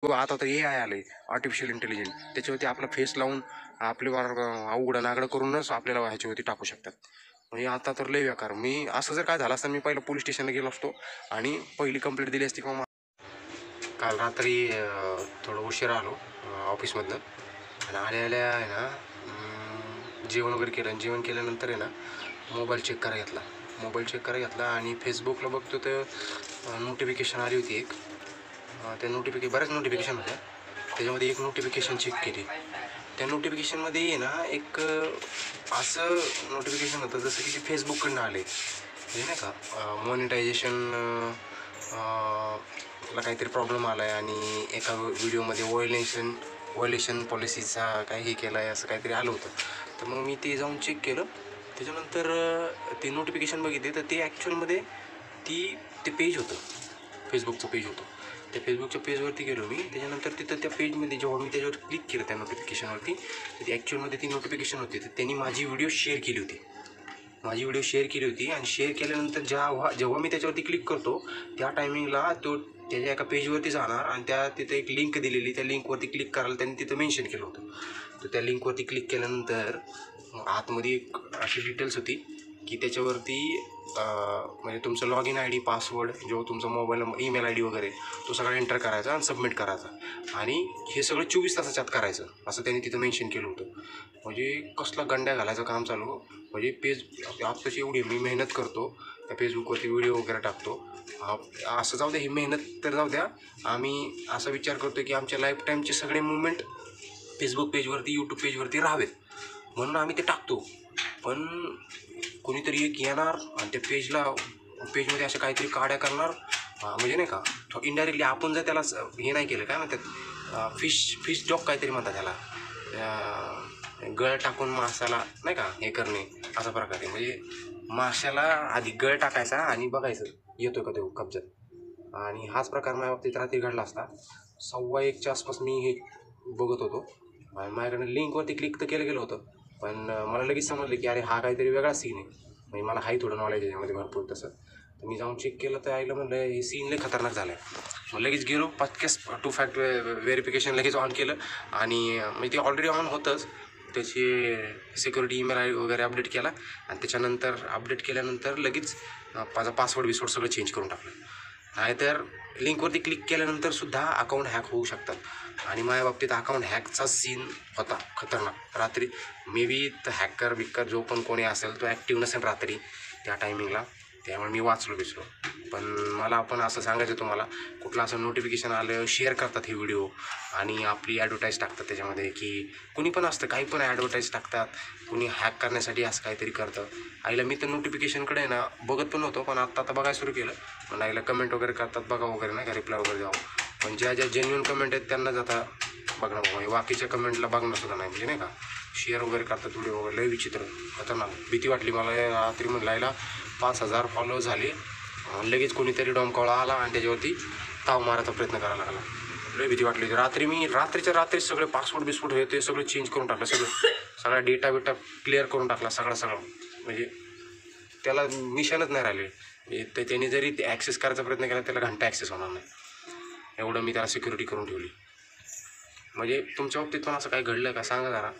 आता तर AI आलंय, आर्टिफिशियल इंटेलिजन्स. त्याच्यावरती आपला फेस लावून आपले अवघडं नागडं करूनच आपल्याला ह्याच्यावरती टाकू शकतात. म्हणजे आता तर लय बेकार. मी असं जर काय झालं असतं, मी पहिलं पोलीस स्टेशनला गेलो असतो आणि पहिली कंप्लेंट दिली असती. किंवा काल रात्री थोडं उशिरा आलो ऑफिसमधनं आणि आल्या आहे ना, जेवण वगैरे केलं. जेवण केल्यानंतर आहे ना, मोबाईल चेक करायला घेतला आणि फेसबुकला बघतो तर नोटिफिकेशन आली होती एक. त्या बऱ्याच नोटिफिकेशन होत्या. त्याच्यामध्ये एक नोटिफिकेशन चेक केली. त्या नोटिफिकेशनमध्ये आहे ना, एक असं नोटिफिकेशन होतं जसं की ते फेसबुककडनं आले. म्हणजे नाही का, मॉनिटायझेशन ला काहीतरी प्रॉब्लेम आला आहे आणि एका व्हिडिओमध्ये व्हायोलेशन पॉलिसीचा काही केलं आहे असं काहीतरी आलं होतं. तर मग मी ते जाऊन चेक केलं. त्याच्यानंतर ते नोटिफिकेशन बघितले तर ते ॲक्च्युअलमध्ये ते पेज होतं, फेसबुकचं पेज होतं. त्या फेसबुकच्या पेजवरती गेलो मी. त्याच्यानंतर तिथं त्या पेजमध्ये जेव्हा मी त्याच्यावर क्लिक केलं त्या नोटिफिकेशनवरती, तर ती ॲक्च्युअलमध्ये ती नोटिफिकेशन होती. तर त्यांनी माझी व्हिडिओ शेअर केली होती आणि शेअर केल्यानंतर जेव्हा मी त्याच्यावरती क्लिक करतो त्या टायमिंगला तो त्याच्या एका पेजवरती जाणार आणि तिथं एक लिंक दिलेली, त्या लिंकवरती क्लिक करायला त्यांनी तिथं मेन्शन केलं होतं. तर त्या लिंकवरती क्लिक केल्यानंतर आतमध्ये एक अशी डिटेल्स होती की त्याच्यावरती म्हणजे तुमचं लॉग इन ID, पासवर्ड, जो तुमचा मोबाईल नंबर, ईमेल ID वगैरे तो सगळा एंटर करायचा आणि सबमिट करायचा आणि हे सगळं 24 तासाच्या आत करायचं असं त्यांनी तिथं मेन्शन केलं होतं. म्हणजे कसला गंड्या घालायचं काम चालू. म्हणजे आत्ताची एवढी मी मेहनत करतो, त्या फेसबुकवरती व्हिडिओ वगैरे टाकतो. असं जाऊ द्या, ही मेहनत तर जाऊ द्या, आम्ही असा विचार करतो की आमच्या लाईफ टाईमचे सगळे मुवमेंट फेसबुक पेजवरती, यूट्यूब पेजवरती राहावेत म्हणून आम्ही ते टाकतो. पण कोणीतरी एक येणार आणि त्या पेजमध्ये अशा काहीतरी काड्या करणार. म्हणजे नाही का, इनडायरेक्टली आपण जर त्याला हे नाही केलं, काय म्हणतात, फिश जॉब काहीतरी म्हणतात त्याला, गळ टाकून माशाला नाही का हे करणे, असा प्रकारे. म्हणजे माशाला आधी गळ टाकायचा आणि बघायचं येतो का तो कब्जात. आणि हाच प्रकार माझ्या बाबतीत रात्री घडला असता. 1:15च्या आसपास मी हे बघत होतो आणि माझ्याकडनं लिंकवरती क्लिक तर केलं गेलं होतं. पण मला लगेच समजलं की अरे हा काहीतरी वेगळा सीन आहे. म्हणजे मला हाही थोडं नॉलेज याच्यामध्ये भरपूर तसं. तर मी जाऊन चेक केलं तर आईला म्हणलं हे सीन लय खतरनाक झालं आहे. मग लगेच गेलो, पटकेस 2 फॅक्टर व्हेरिफिकेशन लगेच ऑन केलं आणि म्हणजे ते ऑलरेडी ऑन होतंच. त्याची सिक्युरिटी ईमेल ID वगैरे अपडेट केला आणि त्याच्यानंतर अपडेट केल्यानंतर लगेच माझा पासवर्ड सगळं चेंज करून टाकलं. नाहीतर लिंकवरती क्लिक केल्यानंतर सुद्धा अकाउंट हॅक होऊ शकतात. आणि माझ्या बाबतीत अकाउंट हॅकचा सीन होता खतरनाक. रात्री मे बी तर हॅकर जो पण कोणी असेल तो ॲक्टिव्ह नसेल रात्री त्या टायमिंगला, त्यामुळे मी वाचलो. पण मला आपण असं सांगायचं तुम्हाला, कुठलं असं नोटिफिकेशन आलं, शेअर करतात हे व्हिडिओ आणि आपली ॲडव्हर्टाईज टाकतात त्याच्यामध्ये, की कुणी पण असतं, काही पण ॲडव्हर्टाईज टाकतात, कुणी हॅक करण्यासाठी असं काहीतरी करतं. आईला मी तर नोटिफिकेशनकडे ना बघत पण नव्हतो, पण आता बघायला सुरू केलं. पण आईला कमेंट वगैरे करतात, बघा वगैरे नाही का, रिप्लाय वगैरे द्यावं. पण ज्या जेन्युइन कमेंट आहेत त्यांनाच आता बघणं बाबा, बाकीच्या कमेंटला बघणं सुद्धा नाही. म्हणजे नाही का, शेअर वगैरे करतात व्हिडिओ वगैरे, लय विचित्र खतरनाक. भीती वाटली मला रात्री. म्हणलायला 5,000 फॉलो झाले, लगेच कोणीतरी डोमकावळा आला आणि त्याच्यावरती ताव मारायचा प्रयत्न करायला लागला. लय भीती वाटली. रात्रीच्या रात्री सगळे पासवर्ड हे ते सगळं चेंज करून टाकलं. सगळा डेटा क्लिअर करून टाकला सगळं. म्हणजे त्याला निशाणच नाही राहिले. ते त्याने जरी ते ॲक्सेस करायचा प्रयत्न केला त्याला घंटा ॲक्सेस होणार नाही, एवढं मी त्याला सिक्युरिटी करून ठेवली. म्हणजे तुमच्या बाबतीत पण असं काही घडलं का सांगा जरा,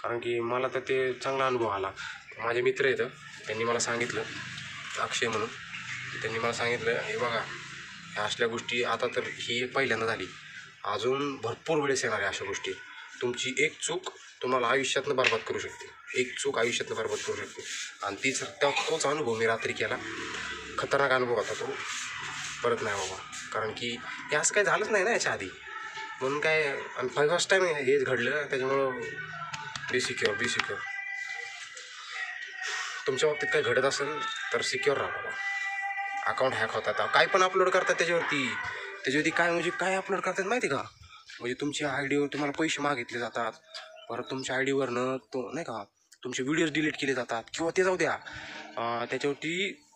कारण की मला तर ते चांगला अनुभव आला. माझे मित्र येतं, त्यांनी मला सांगितलं, अक्षय म्हणून, त्यांनी मला सांगितलं हे बघा, ह्या असल्या गोष्टी आता तर ही पहिल्यांदा झाली, अजून भरपूर वेळेस येणार आहे अशा गोष्टी. तुमची एक चूक तुम्हाला आयुष्यातनं बरबाद करू शकते. आणि तोच अनुभव मी रात्री केला. खतरनाक अनुभव होता तो, परत नाही बाबा. कारण की हे असं काही झालंच नाही ना याच्या आधी, म्हणून काय. आणि फर्स्ट टाईम हेच घडलं, त्याच्यामुळं बी सिक्युअर. तुमच्या बाबतीत काही घडत असेल तर सिक्युअर राहा बाबा. अकाउंट हॅक होतात, काय पण अपलोड करतात त्याच्यावरती काय, म्हणजे काय अपलोड करतात माहिती का, म्हणजे तुमच्या ID वर तुम्हाला पैसे मागितले जातात. परत तुमच्या ID वरनं तो नाही का तुमचे व्हिडिओज डिलीट केले जातात. किंवा ते जाऊ द्या,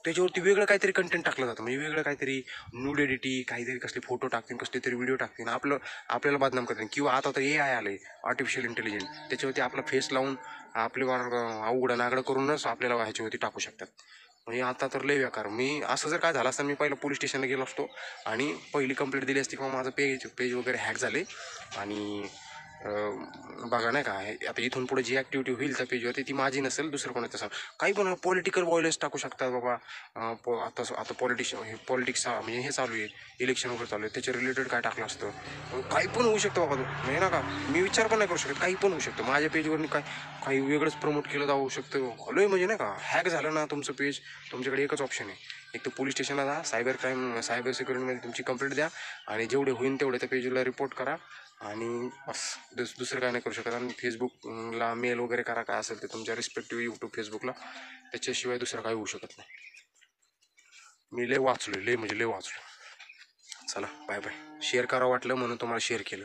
त्याच्यावरती वेगळं काहीतरी कंटेंट टाकलं जातं. म्हणजे वेगळं काहीतरी न्यूडिटी, काहीतरी कसले फोटो टाकतील, कसले तरी व्हिडिओ टाकतील, आपल्याला बदनाम करतील. किंवा आता तर AI आलंय, आर्टिफिशियल इंटेलिजन्स. त्याच्यावरती आपला फेस लावून आपले अवघडं नागडं करूनच आपल्याला ह्याच्यावरती टाकू शकतात. म्हणजे आता तर लय बेकार. मी असं जर काय झालं असतं मी पहिलं पोलीस स्टेशनला गेलो असतो आणि पहिली कंप्लेंट दिली असती किंवा माझं पेज वगैरे हॅक झाले आणि बघा नाही का आता इथून पुढे जी ॲक्टिव्हिटी होईल त्या पेजवरती ती माझी नसेल, दुसरं कोणाचं असेल. काही पण पॉलिटिकल व्हायलन्स टाकू शकतात बाबा. आता पॉलिटिक्स म्हणजे हे चालू आहे, इलेक्शन वगैरे चालू आहे, त्याच्या रिलेटेड काय टाकलं असतं, काही पण होऊ शकतं बाबा. म्हणजे ना का मी विचार पण नाही करू शकत, काही पण होऊ शकतं माझ्या पेजवरनी. काही वेगळंच प्रमोट केलं जाऊ शकतं. हलोय म्हणजे नाही का हॅक झालं ना तुमचं पेज, तुमच्याकडे एकच ऑप्शन आहे, एक तर पोलीस स्टेशनला जा, सायबर सिक्युरिटीमध्ये तुमची कंप्लेंट द्या आणि जेवढे होईल तेवढे त्या पेजला रिपोर्ट करा आणि बस. दुसरं काय नाही करू शकत. आणि फेसबुकला मेल वगैरे करा, काय असेल ते तुमच्या रिस्पेक्टिव्ह यूट्यूब फेसबुकला, त्याच्याशिवाय दुसरं काही होऊ शकत नाही. मी लय वाचलो, लय म्हणजे लय वाचलो. चला बाय बाय. शेअर करा वाटलं म्हणून तुम्हाला शेअर केलं.